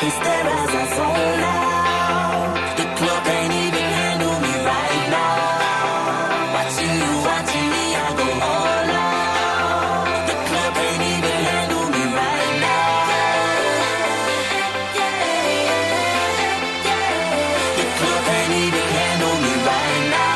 and stare as I zone out. The club can't even handle me right now. Watching you, watching me, I go all out. The club can't even handle me right now. The club can't even handle me right now.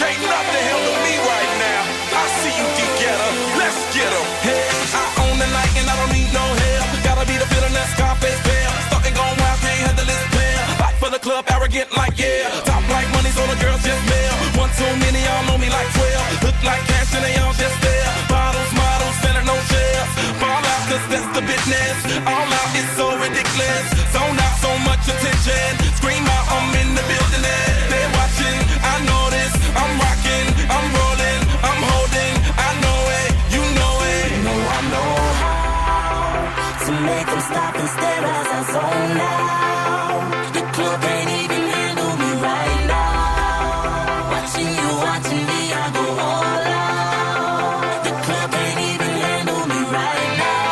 Can't nothing handle me right now. I see you, D-Getter. Let's get 'em. Hey, I own the night and I don't need no help. Gotta be the feeling that Scarface feel. Starting going wild, can't handle this pill. Fight for the club, arrogant like yeah. Top like money, so the girls just mail. One too many, y'all know me like 12. Look like cash and they all just there. Bottles, models, selling no shares. Fall out, cause that's the business. All out is so ridiculous. Zone out, so much attention. Scream out, I'm in the building. They're watching, I know this. I'm rocking, I'm rolling, I'm holding. I know it, you know it. You know I know how to make them stop and stare as I zone out. The club can't even handle me right now. Watching you, watching me, I go all out. The club can't even handle me right now.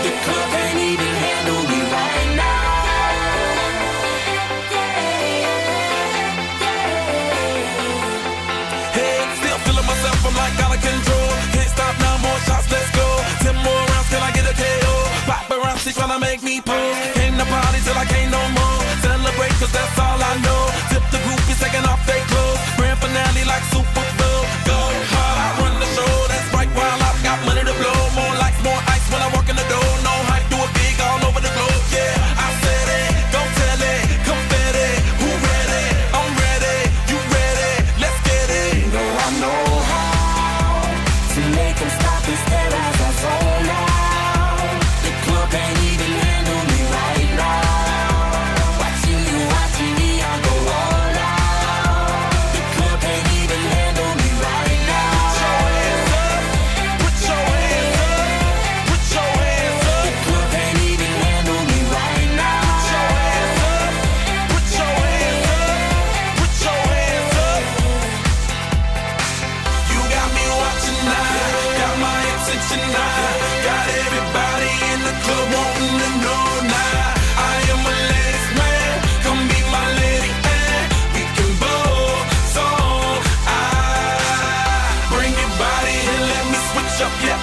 The club can't even handle me right now. Hey, still feeling myself, I'm like out of control. Can't stop now, more shots, let's go. 10 more rounds, can I get a KO? Paparazzi tryna make me pose. Came to party till I can't no more. Celebrate, cause that's all I know. Tip the groupies taking off their clothes. Grand finale like Super Bowl. Go hard, I run the show. That's right, while I've got money to blow. More lights, more ice when I walk in the door. No hype, do it big all over the globe. Yeah, I said it, go tell it. Confetti, who ready? I'm ready, you ready? Let's get it. You know I know how to make them stop and stare as I zone out. The club can't even handle me right now. Watching you, watching me, I go all out. The club can't even handle me right now. Put your hands up, put your hands up. The club can't even handle me right now. Put your hands up, put your hands up. You got me watching now, got my attention now. Got everybody in the club wanting to know now. I am a ladies man, come be my lady and we can both song. Bring your body and let me switch up, yeah.